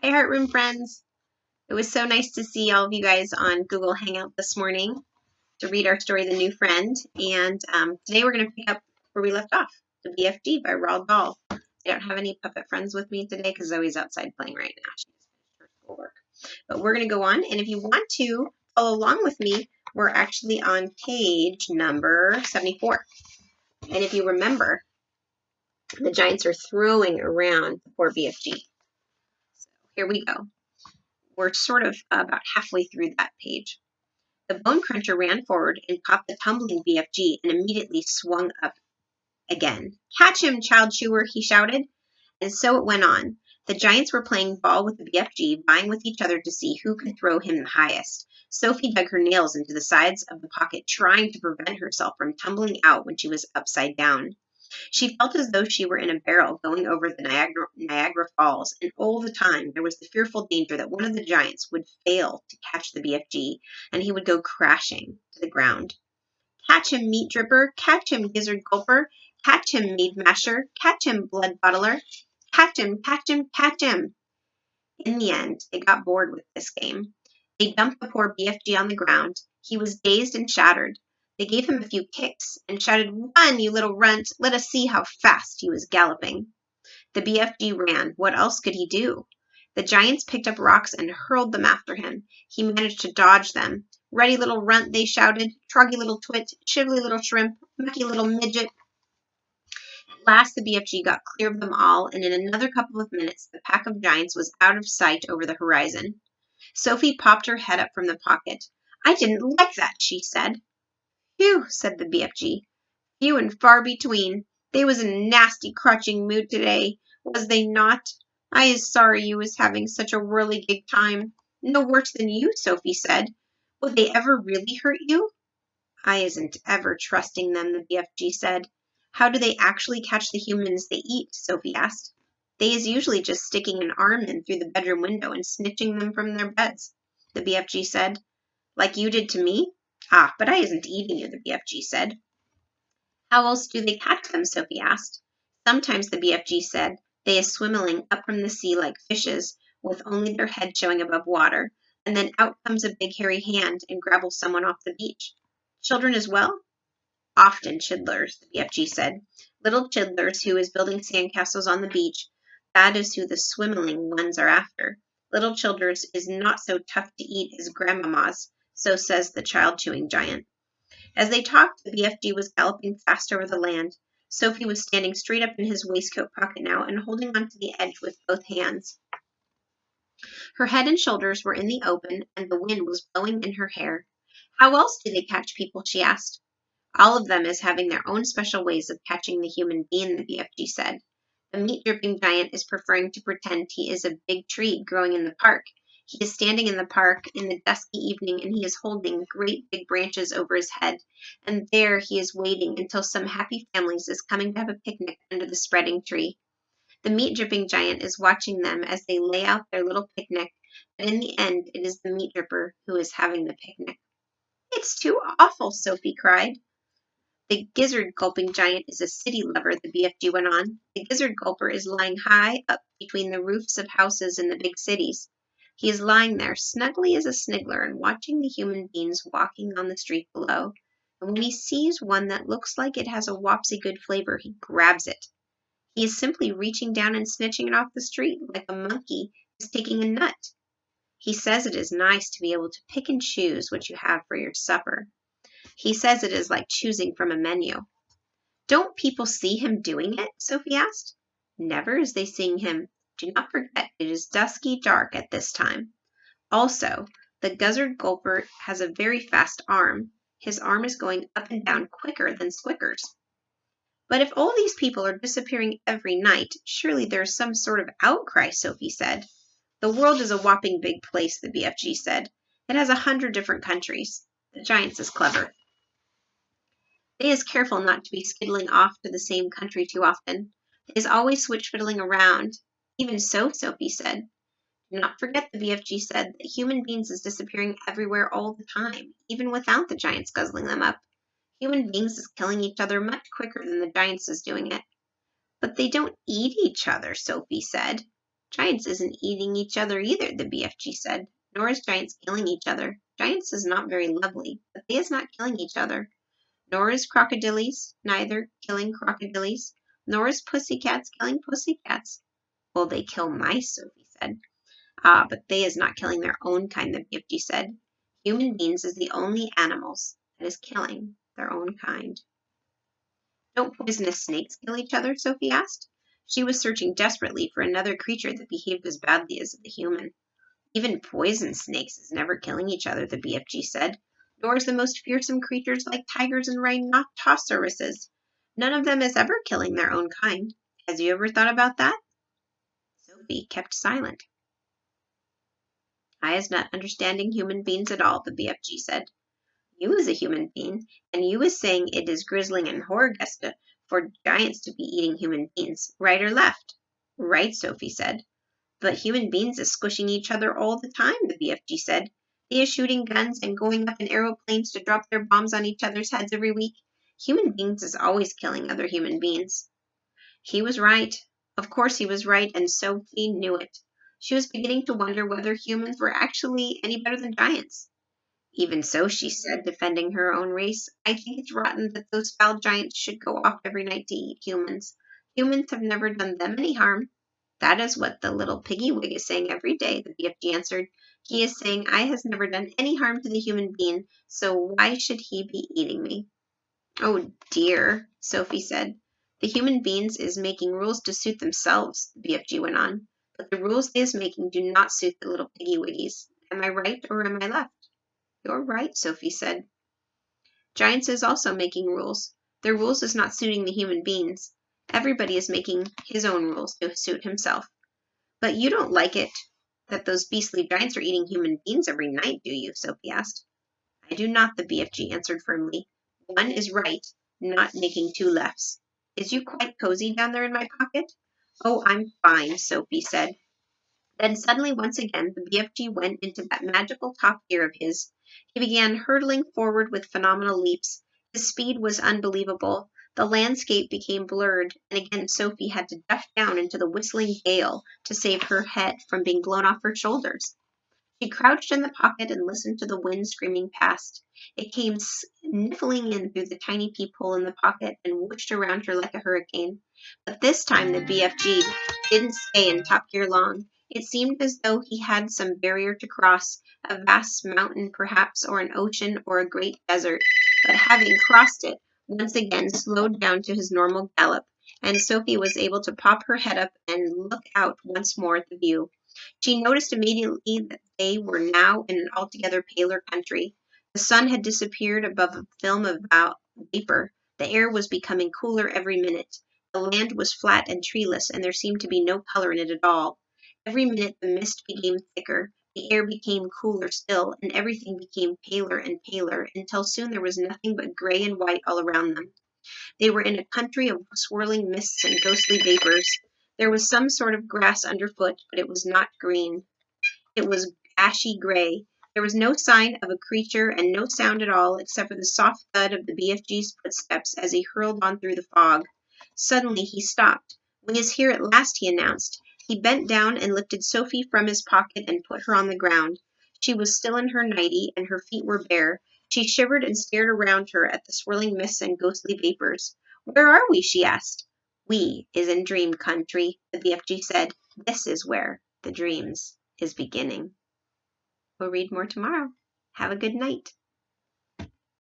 Hey, Heart Room friends. It was so nice to see all of you guys on Google Hangout this morning to read our story, The New Friend. And today we're going to pick up where we left off, The BFG by Roald Dahl. I don't have any puppet friends with me today because Zoe's outside playing right now. She just finished her schoolwork. But we're going to go on. And if you want to follow along with me, we're actually on page number 74. And if you remember, the giants are throwing around the poor BFG. So here we go. We're sort of about halfway through that page. The bone cruncher ran forward and caught the tumbling BFG and immediately swung up again. "Catch him, child chewer," he shouted. And so it went on. The giants were playing ball with the BFG, vying with each other to see who could throw him the highest. Sophie dug her nails into the sides of the pocket, trying to prevent herself from tumbling out when she was upside down. She felt as though she were in a barrel going over the Niagara Falls, and all the time there was the fearful danger that one of the giants would fail to catch the BFG, and he would go crashing to the ground. "Catch him, Meat Dripper! Catch him, Gizzard Gulper! Catch him, Mead Masher! Catch him, Blood Bottler! Catch him, catch him, catch him!" In the end, they got bored with this game. They dumped the poor BFG on the ground. He was dazed and shattered. They gave him a few kicks and shouted, "Run, you little runt! Let us see how fast he was galloping." The BFG ran. What else could he do? The giants picked up rocks and hurled them after him. He managed to dodge them. "Ready, little runt," they shouted. "Troggy little twit, shively little shrimp, mucky little midget." At last the BFG got clear of them all, and in another couple of minutes the pack of giants was out of sight over the horizon. Sophie popped her head up from the pocket. "I didn't like that," she said. "Phew," said the BFG. "Few and far between. They was in a nasty crutching mood today, was they not? I is sorry you was having such a whirligig time." "No worse than you," Sophie said. "Would they ever really hurt you?" "I isn't ever trusting them," the BFG said. "How do they actually catch the humans they eat?" Sophie asked. "They is usually just sticking an arm in through the bedroom window and snitching them from their beds," the BFG said. "Like you did to me?" "Ah, but I isn't eating you," the BFG said. "How else do they catch them?" Sophie asked. "Sometimes," the BFG said, "they is swimming up from the sea like fishes, with only their head showing above water, and then out comes a big hairy hand and grabbles someone off the beach." "Children as well?" "Often chidlers," the BFG said. "Little chidlers who is building sandcastles on the beach. That is who the swimmeling ones are after. Little childers is not so tough to eat as grandmammas, so says the child-chewing giant." As they talked, the BFG was galloping fast over the land. Sophie was standing straight up in his waistcoat pocket now and holding onto the edge with both hands. Her head and shoulders were in the open, and the wind was blowing in her hair. "How else do they catch people?" she asked. "All of them is having their own special ways of catching the human being," the BFG said. "The meat-dripping giant is preferring to pretend he is a big tree growing in the park. He is standing in the park in the dusky evening, and he is holding great big branches over his head, and there he is waiting until some happy families is coming to have a picnic under the spreading tree. The meat-dripping giant is watching them as they lay out their little picnic, but in the end it is the meat-dripper who is having the picnic." "It's too awful!" Sophie cried. "The gizzard-gulping giant is a city lover," the BFG went on. "The gizzard-gulper is lying high up between the roofs of houses in the big cities. He is lying there snugly as a sniggler and watching the human beings walking on the street below. And when he sees one that looks like it has a wopsy good flavor, he grabs it. He is simply reaching down and snatching it off the street like a monkey is taking a nut. He says it is nice to be able to pick and choose what you have for your supper. He says it is like choosing from a menu." "Don't people see him doing it?" Sophie asked. "Never is they seeing him. Do not forget it is dusky dark at this time. Also, the gizzard gulper has a very fast arm. His arm is going up and down quicker than Squicker's." "But if all these people are disappearing every night, surely there is some sort of outcry," Sophie said. "The world is a whopping big place," the BFG said. "It has 100 different countries. The giants is clever. They is careful not to be skittling off to the same country too often. They is always switch-fiddling around." "Even so," Sophie said. "Do not forget," the BFG said, "that human beings is disappearing everywhere all the time, even without the giants guzzling them up. Human beings is killing each other much quicker than the giants is doing it." "But they don't eat each other," Sophie said. Giants isn't eating each other either, the BFG said, nor is Giants killing each other. Giants is not very lovely, but they is not killing each other. Nor is crocodiles, neither killing crocodiles, nor is pussycats killing pussycats. Well, they kill mice, Sophie said. Ah, but they is not killing their own kind, the BFG said. Human beings is the only animals that is killing their own kind. Don't poisonous snakes kill each other? Sophie asked. She was searching desperately for another creature that behaved as badly as the human. Even poison snakes is never killing each other, the BFG said. Nor is the most fearsome creatures like tigers and rhinoceroses. None of them is ever killing their own kind. Has you ever thought about that? Sophie kept silent. I is not understanding human beings at all, the BFG said. You is a human being, and you is saying it is grizzling and horrorgesta for giants to be eating human beings, right or left? Right, Sophie said. But human beings is squishing each other all the time, the BFG said. They is shooting guns and going up in aeroplanes to drop their bombs on each other's heads every week. Human beings is always killing other human beings. He was right. Of course he was right, and Sophie knew it. She was beginning to wonder whether humans were actually any better than giants. Even so, she said, defending her own race, I think it's rotten that those foul giants should go off every night to eat humans. Humans have never done them any harm. That is what the little piggy-wig is saying every day, the BFG answered. He is saying I has never done any harm to the human being, so why should he be eating me? Oh dear, Sophie said. The human beings is making rules to suit themselves, the BFG went on. But the rules they is making do not suit the little piggy-wiggies. Am I right or am I left? You're right, Sophie said. Giants is also making rules. Their rules is not suiting the human beings. Everybody is making his own rules to suit himself. But you don't like it that those beastly giants are eating human beings every night, do you? Sophie asked. I do not, the BFG answered firmly. One is right, not making two lefts. Is you quite cozy down there in my pocket? Oh, I'm fine, Sophie said. Then suddenly, once again, the BFG went into that magical top gear of his. He began hurtling forward with phenomenal leaps. His speed was unbelievable. The landscape became blurred, and again Sophie had to duck down into the whistling gale to save her head from being blown off her shoulders. She crouched in the pocket and listened to the wind screaming past. It came sniffling in through the tiny peephole in the pocket and whooshed around her like a hurricane. But this time the BFG didn't stay in top gear long. It seemed as though he had some barrier to cross, a vast mountain perhaps, or an ocean, or a great desert. But having crossed it, once again slowed down to his normal gallop, and Sophie was able to pop her head up and look out once more at the view. She noticed immediately that they were now in an altogether paler country. The sun had disappeared above a film of vapor. The air was becoming cooler every minute. The land was flat and treeless, and there seemed to be no color in it at all. Every minute the mist became thicker, the air became cooler still, and everything became paler and paler, until soon there was nothing but gray and white all around them. They were in a country of swirling mists and ghostly vapors. There was some sort of grass underfoot, but it was not green. It was ashy gray. There was no sign of a creature and no sound at all except for the soft thud of the BFG's footsteps as he hurled on through the fog. Suddenly he stopped. We is here at last, he announced. He bent down and lifted Sophie from his pocket and put her on the ground. She was still in her nightie, and her feet were bare. She shivered and stared around her at the swirling mists and ghostly vapors. Where are we? She asked. We is in dream country, the BFG said. This is where the dreams is beginning. We'll read more tomorrow. Have a good night.